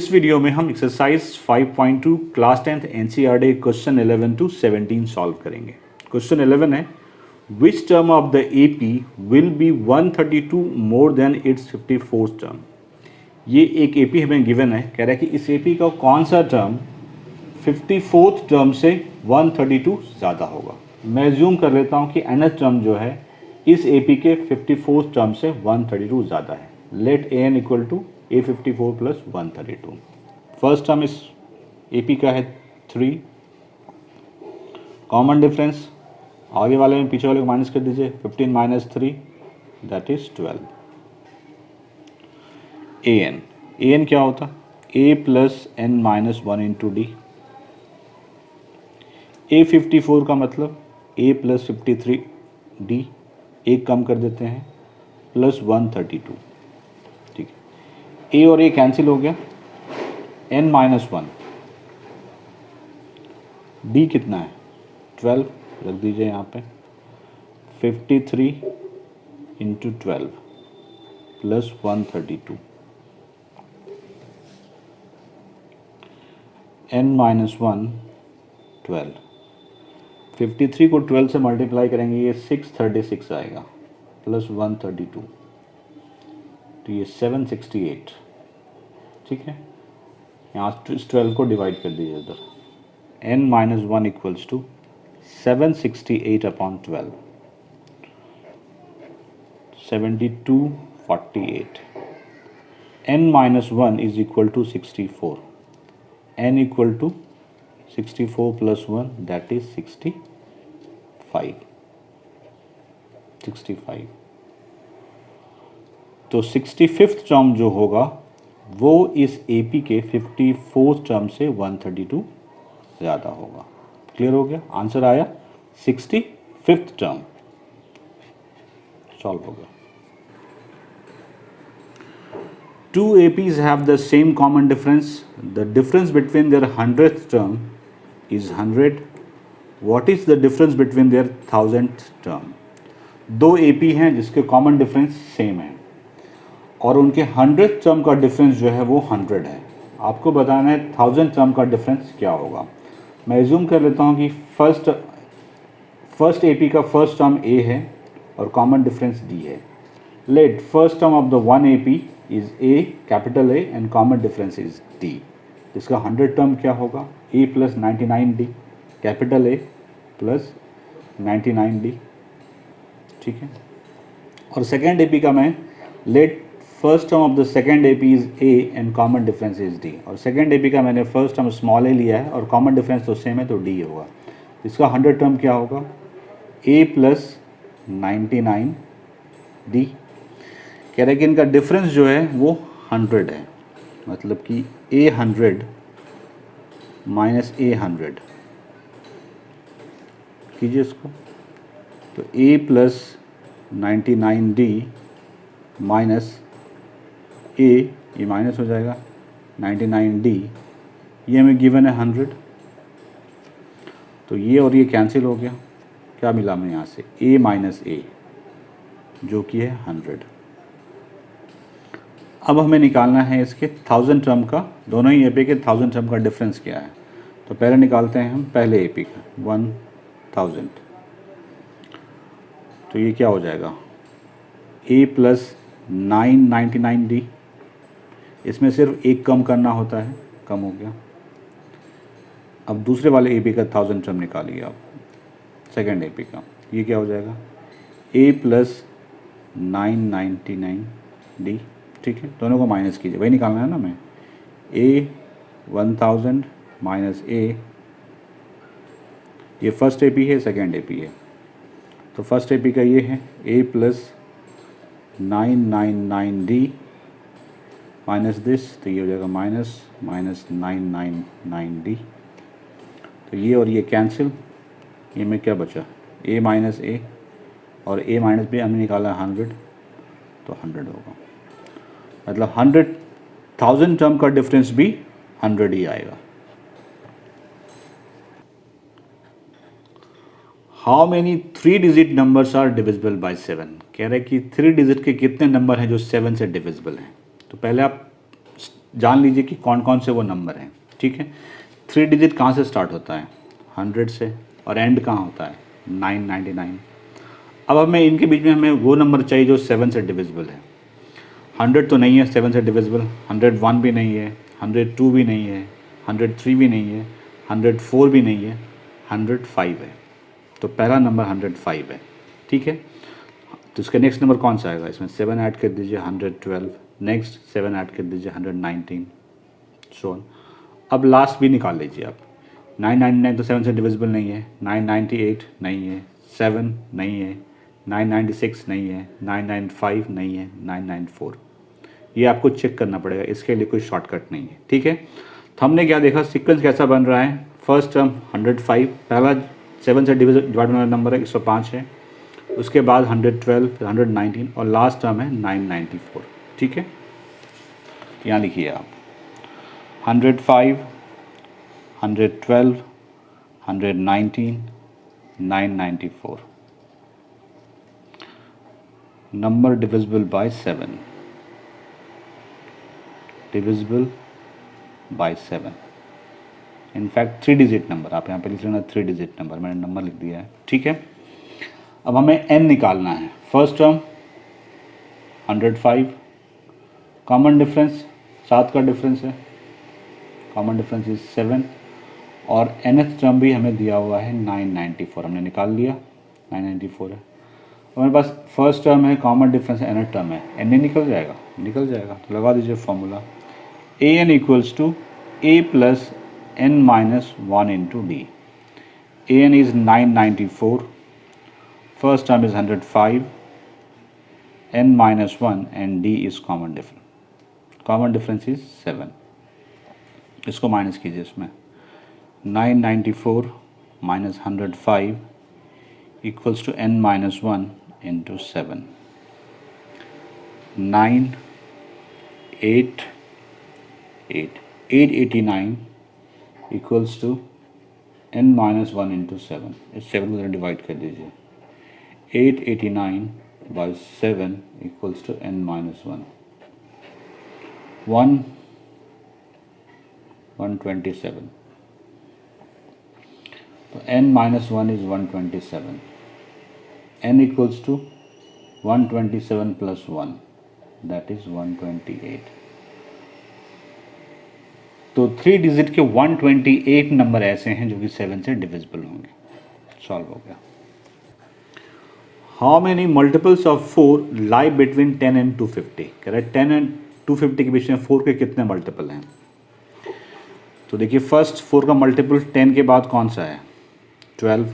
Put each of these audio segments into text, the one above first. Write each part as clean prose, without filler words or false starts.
इस वीडियो में हम exercise 5.2 class 10th NCERT question 11 to 17 solve करेंगे। क्वेश्चन 11 है which term of the AP will be 132 more than its 54th term. ये एक एपी हमें गिवन है, कह रहा है कि इस एपी का कौन सा टर्म 54th टर्म से 132 ज़्यादा होगा। मैं एज्यूम कर लेता हूँ कि nth टर्म जो है इस एपी के 54th टर्म से 132 ज़्यादा है। Let a n equal to A54 plus 132। First term इस एपी का है 3, कॉमन डिफरेंस आगे वाले में पीछे वाले को माइनस कर दीजिए, 15 minus 3 that is 12। A N क्या होता? A plus N minus 1 into D. A54 का मतलब A प्लस 53 डी, एक कम कर देते हैं प्लस 132। ठीक है, ए और ए कैंसिल हो गया, n माइनस 1, डी कितना है 12, रख दीजिए यहाँ पे 53 इंटू 12 प्लस 132, n माइनस 1 12, 53 को 12 से मल्टीप्लाई करेंगे ये 636 आएगा प्लस 132, तो ये 768। ठीक है, यहाँ इस 12 को डिवाइड कर दीजिए उधर, n minus 1 equals to 768 upon 12, 7248। n minus 1 is equal to 64, n equal to 64 plus 1 that is 65। तो 65th टर्म जो होगा वो इस एपी के 54th टर्म से 132 ज़्यादा होगा। क्लियर हो गया? आंसर आया 65th टर्म। सॉल्व हो गया। Two APs have the same common difference. The difference between their 100th term is 100. What is the difference between their 1000th term? दो AP हैं जिसके कॉमन डिफरेंस सेम है और उनके 100th टर्म का difference जो है वो 100 है। आपको बताना है 1000 टर्म का डिफरेंस क्या होगा। मैं एज्यूम कर लेता हूँ कि फर्स्ट AP का फर्स्ट टर्म A है और कॉमन डिफरेंस D है। Let first term of the one AP is A, capital A, and common difference is D। इसका 100 टर्म क्या होगा? A plus 99D, capital A plus 99D। ठीक है, और सेकेंड AP का मैं let first term of the second AP is A and common difference is D, और second AP का मैंने फर्स्ट टर्म स्मॉल a लिया है और कॉमन डिफरेंस तो सेम है तो D होगा। इसका 100 टर्म क्या होगा? A plus 99D। कह रहे हैं कि इनका डिफरेंस जो है वो 100 है, मतलब कि A100 माइनस A100 कीजिए इसको, तो A plus 99D minus A, ये माइनस हो जाएगा 99D, ये हमें गिवन है 100, तो ये और ये कैंसिल हो गया। क्या मिला हमें यहाँ से? A माइनस A जो कि है 100। अब हमें निकालना है इसके 1000 टर्म का, दोनों ही एपी के 1000 टर्म का डिफरेंस क्या है। तो पहले निकालते हैं हम पहले एपी का 1000, तो ये क्या हो जाएगा? A प्लस 999D, इसमें सिर्फ एक कम करना होता है, कम हो गया। अब दूसरे वाले एपी का 1000 टर्म निकालिए आप, सेकेंड एपी का, ये क्या हो जाएगा? A plus 999D। ठीक है, दोनों को माइनस कीजिए, वही निकालना है ना हमें। A 1000 माइनस A, ये फर्स्ट AP है, सेकेंड AP है, तो फर्स्ट AP का ये है A plus 999D minus this, तो ये हो जाएगा माइनस 999D। तो ये और ये कैंसिल, ये में क्या बचा? A माइनस A और A माइनस B हमने निकाला 100, तो 100 होगा। मतलब 1000 टर्म का डिफरेंस भी 100 ही आएगा। How many 3 digit numbers are divisible by 7। कह रहे हैं कि 3 डिजिट के कितने नंबर हैं जो 7 से डिविजिबल हैं। तो पहले आप जान लीजिए कि कौन कौन से वो नंबर हैं, ठीक है। 3 डिजिट कहाँ से स्टार्ट होता है, 100 से, और एंड कहाँ होता है, 999। अब हमें इनके बीच में हमें वो नंबर चाहिए जो 7 से डिविजिबल है। 100 तो नहीं है 7 से डिविजिबल, 101 भी नहीं है, 102 भी नहीं है, 103 भी नहीं है, 104 भी नहीं है, 105 है। तो पहला नंबर 105 है, ठीक है। तो इसका नेक्स्ट नंबर कौन सा आएगा, इसमें 7 ऐड कर दीजिए 112, नेक्स्ट 7 ऐड कर दीजिए 119, सो ऑन। अब लास्ट भी निकाल लीजिए आप। 999 तो 7 से डिविजिबल नहीं है, 998 नहीं है, 7 नहीं है, 996 नहीं है, 995 नहीं है, 994। ये आपको चेक करना पड़ेगा, इसके लिए कोई शॉर्टकट नहीं है, ठीक है। तो हमने क्या देखा, सीक्वेंस कैसा बन रहा है। फर्स्ट टर्म 105, पहला 7 से डिवाइड होने वाला नंबर है 105 है, उसके बाद 112, फिर 119 और लास्ट टर्म है 994, ठीक है। यहाँ लिखिए आप 105, 112, 119, 994। Number divisible by 7, divisible by 7। In fact 3 digit number, आप यहाँ पे लिख लेना 3 डिजिट नंबर, मैंने नंबर लिख दिया है, ठीक है। अब हमें n निकालना है। फर्स्ट टर्म 105, कॉमन डिफरेंस 7 का डिफरेंस है, कॉमन डिफरेंस इज 7, और nth टर्म भी हमें दिया हुआ है 994, हमने निकाल लिया, 994 है। हमारे पास फर्स्ट टर्म है, कॉमन डिफरेंस है, nth टर्म है, n निकल जाएगा, निकल जाएगा। तो लगा दीजिए formula, an equals to a plus n minus 1 into D. an is 994, first term is 105, n minus 1 and d is common difference. Common difference is 7. इसको माइनस कीजिए, इसमें 994 minus 105 equals to n minus 1 into 7. 9, 8, 8. 889 equals to n minus 1 into 7. इस 7 को divide कर दीजिए। 889 by 7 equals to n minus 1. 127. So n minus 1 is 127. n equals to 127 plus 1, that is 128. तो 3 digit के 128 number ऐसे हैं जो कि 7 से डिविजिबल होंगे। सॉल्व हो गया। How many multiples of 4 lie between 10 and 250। कह रहा है 10 एंड 250 के बीच में 4 के कितने मल्टीपल हैं। तो देखिए फर्स्ट 4 का मल्टीपल 10 के बाद कौन सा है, 12।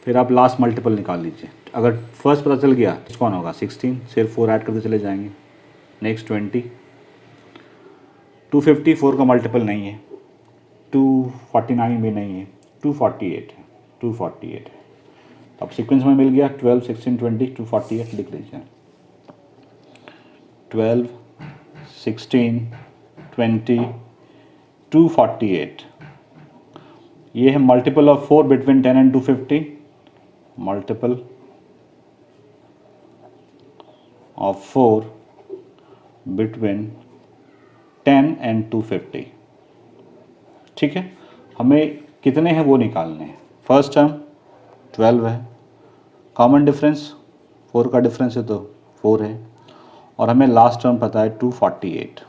फिर आप लास्ट मल्टीपल निकाल लीजिए। अगर फर्स्ट पता चल गया तो कौन होगा, 16, सिर्फ 4 ऐड करते चले जाएंगे। नेक्स्ट 20, 250 4 का मल्टीपल नहीं है, 249 भी नहीं है, 248 है, 248 है। अब सीक्वेंस में मिल गया 12, 16, 20, 248 लिख लीजिए। 12, 16, 20, 248, ये है multiple of 4 between 10 and 250, multiple of 4 between 10 and 250, ठीक है। हमें कितने हैं वो निकालने हैं। फर्स्ट टर्म 12 है, कॉमन डिफरेंस 4 का डिफरेंस है तो 4 है, और हमें लास्ट टर्म पता है 248।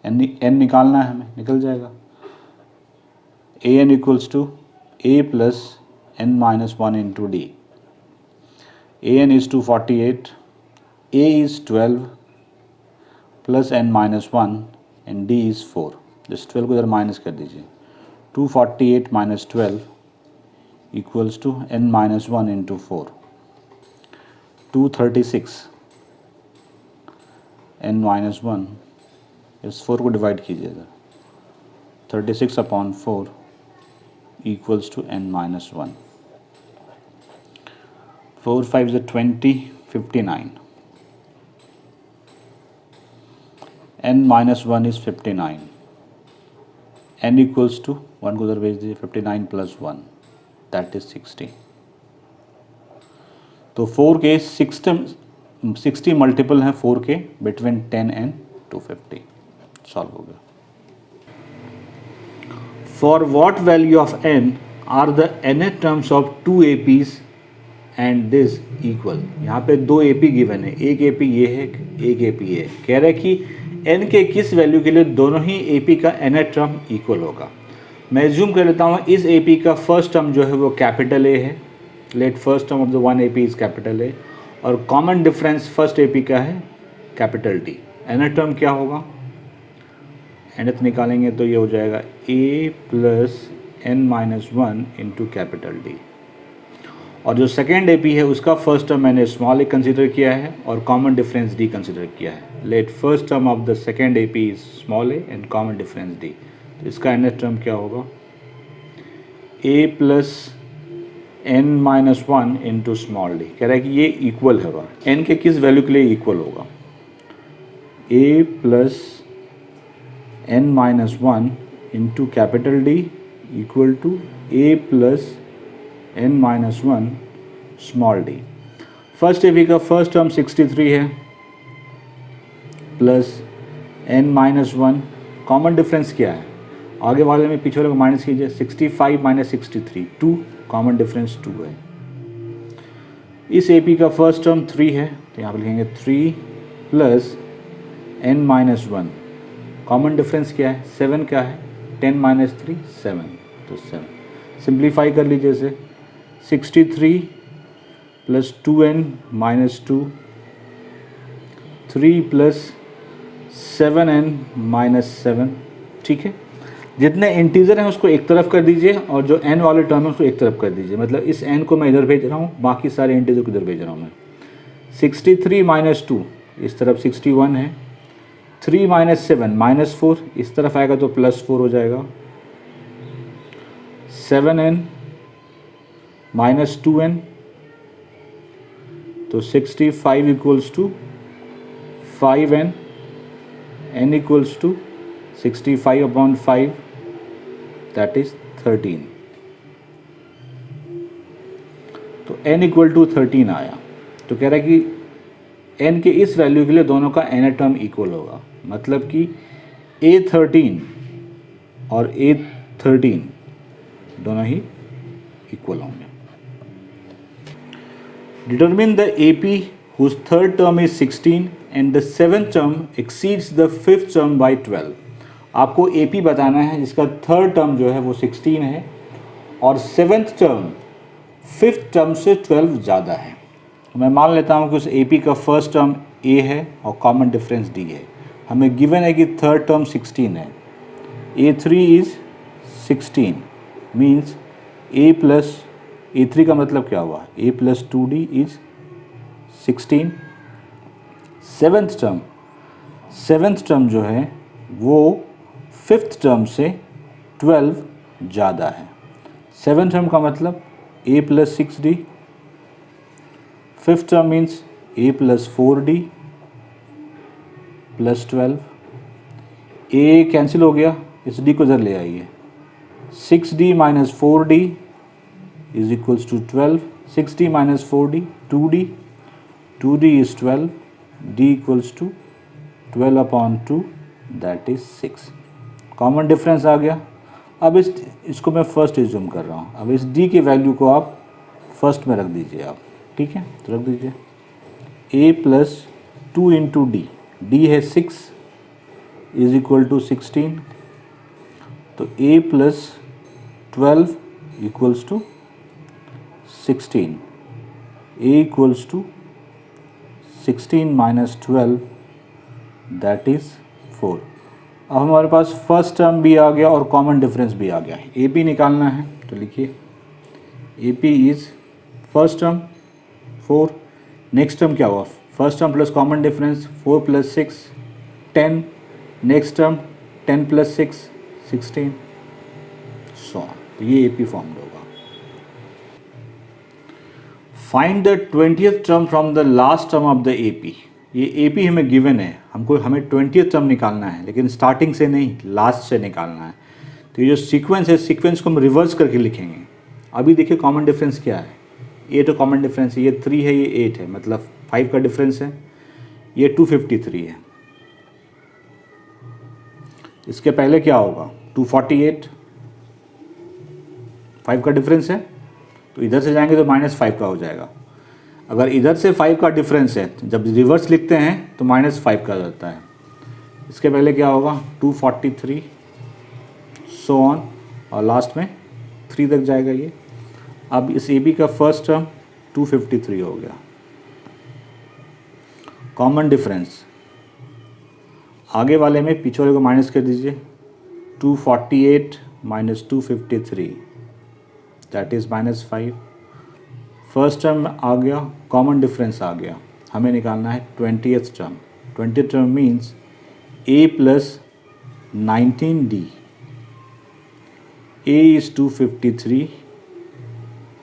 n निकालना है हमें, निकल जाएगा। an equals to a plus n minus 1 into D. an is 248, a is 12 plus n minus 1 and d is 4। जिस 12 को इधर माइनस कर दीजिए। 248 minus 12 equals to n minus 1 into 4, 236, n minus 1, इस 4 को डिवाइड कीजिएगा। 36 upon 4 equals to n minus 1। 4 5 is 20, 59, n minus 1 is 59, n equals to 1 को उधर भेज दीजिए, 59 प्लस 1 दैट इज 60। तो 4 के 60 मल्टीपल हैं 4 के बिटवीन 10 एंड 250 सॉल्व हो गया। For what value of n are the nth terms of 2 APs and this equal. यहाँ पे 2 AP गिवन है, एक AP ये है, एक AP ये है। कह रहा है कि n के किस वैल्यू के लिए दोनों ही AP का nth टर्म इक्वल होगा। मैं एज्यूम कर लेता हूँ इस AP का फर्स्ट टर्म जो है वो कैपिटल A है, let first term of the one AP is capital A, और कॉमन डिफरेंस फर्स्ट AP का है कैपिटल D। nth टर्म क्या होगा, nth निकालेंगे तो ये हो जाएगा A plus n-1 into capital D। और जो सेकेंड AP है उसका फर्स्ट टर्म मैंने स्मॉल ए कंसिडर किया है और कॉमन डिफरेंस D कंसिडर किया है। Let first term of the second AP is small A and common difference D। तो इसका nth टर्म क्या होगा, A plus n-1 into small d। कह रहा है कि ये इक्वल होगा, n के किस वैल्यू के लिए इक्वल होगा, A plus n-1 into capital D equal to A plus n-1 small d। First AP का फर्स्ट टर्म 63 है प्लस n-1, कॉमन डिफरेंस क्या है, आगे वाले में पीछे वाले को माइनस कीजिए, 65 माइनस 63 2, कॉमन डिफरेंस 2 है। इस AP का फर्स्ट टर्म 3 है तो यहाँ पर लिखेंगे 3 प्लस n-1, कॉमन डिफरेंस क्या है 7 क्या है, 10 माइनस 3 7, तो 7 सिंप्लीफाई कर लीजिए इसे, 63 plus 2n minus 2, 3 plus 7n minus 7। ठीक है, जितने इंटीजर हैं उसको एक तरफ कर दीजिए और जो n वाले टर्म है उसको एक तरफ कर दीजिए। मतलब इस n को मैं इधर भेज रहा हूँ, बाकी सारे इंटीजर को इधर भेज रहा हूँ मैं। 63 माइनस 2 इस तरफ 61 है, 3 माइनस 7 माइनस 4 इस तरफ आएगा तो प्लस 4 हो जाएगा, 7n माइनस 2n तो 65 equals to 5n, n equals to 65 upon 5 that is 13। तो n इक्वल टू 13 आया। तो कह रहा है कि n के इस वैल्यू के लिए दोनों का n टर्म इक्वल होगा, मतलब कि A13 और A13 दोनों ही इक्वल होंगे। Determine the AP whose third term is 16 and the seventh term exceeds the fifth term by 12। आपको AP बताना है जिसका थर्ड टर्म जो है वो 16 है और सेवेंथ टर्म फिफ्थ टर्म से 12 ज़्यादा है। मैं मान लेता हूँ कि उस AP का फर्स्ट टर्म A है और कॉमन डिफरेंस D है। हमें गिवन है कि थर्ड टर्म 16 है, A3 is 16 means A plus A3 का मतलब क्या हुआ, A plus 2D is 16। Seventh term जो है वो फिफ्थ टर्म से 12 ज़्यादा है। सेवेंथ टर्म का मतलब A plus 6D, fifth term means A plus 4D plus 12। A cancel हो गया, इस D को इधर ले आइए, 6D minus 4D is equals to 12, 6D minus 4D, 2D, 2D is 12, D equals to 12 upon 2 that is 6। Common difference आ गया। अब इसको मैं फर्स्ट एज्यूम कर रहा हूँ। अब इस D की वैल्यू को आप फर्स्ट में रख दीजिए आप, ठीक है, तो रख दीजिए A plus 2 into D, D है 6 इज इक्वल टू 16, तो A plus 12 equals to 16, A equals to 16 minus 12 that is 4। अब हमारे पास फर्स्ट टर्म भी आ गया और कॉमन डिफरेंस भी आ गया। AP निकालना है तो लिखिए AP is first term 4, next term क्या हुआ, first term plus common difference 4 plus 6 10, next term 10 plus 6 16 सो। तो ये AP फॉर्म होगा। Find the 20th term from the last term of the AP। ये AP हमें गिवन है, हमें 20th टर्म निकालना है, लेकिन स्टार्टिंग से नहीं लास्ट से निकालना है। तो ये जो सीक्वेंस है, सीक्वेंस को हम रिवर्स करके लिखेंगे। अभी देखिए कॉमन डिफरेंस क्या है, 8 कॉमन डिफरेंस है, ये 3 है, ये 8 है, मतलब 5 का डिफरेंस है, ये 253 है। इसके पहले क्या होगा, 248, 5 का डिफरेंस है, तो इधर से जाएंगे तो -5 का हो जाएगा। अगर इधर से 5 का डिफरेंस है, जब रिवर्स लिखते हैं तो -5 का जाता है। इसके पहले क्या होगा, 243 सो ऑन, और लास्ट में 3 तक जाएगा ये। अब इस ए बी का फर्स्ट टर्म 253 हो गया। कॉमन डिफरेंस, आगे वाले में पीछे वाले को माइनस कर दीजिए, 248 - 253 दैट इज़ -5। फर्स्ट टर्म आ गया, कॉमन डिफरेंस आ गया, हमें निकालना है 20th term. 20th term means a + 19d, a is 253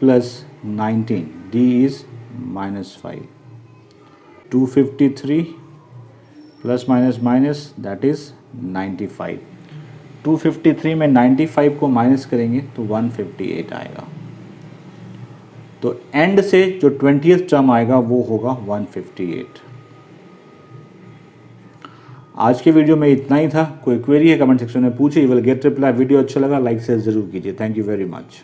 + 19, d is -5, 253 plus minus minus that is 95। 253 में 95 को माइनस करेंगे तो 158 आएगा। तो एंड से जो 20th टर्म आएगा वो होगा 158। आज के वीडियो में इतना ही था। कोई क्वेरी है कमेंट सेक्शन में पूछिए, विल गेट रिप्लाई। वीडियो अच्छा लगा लाइक शेयर जरूर कीजिए। Thank you very much.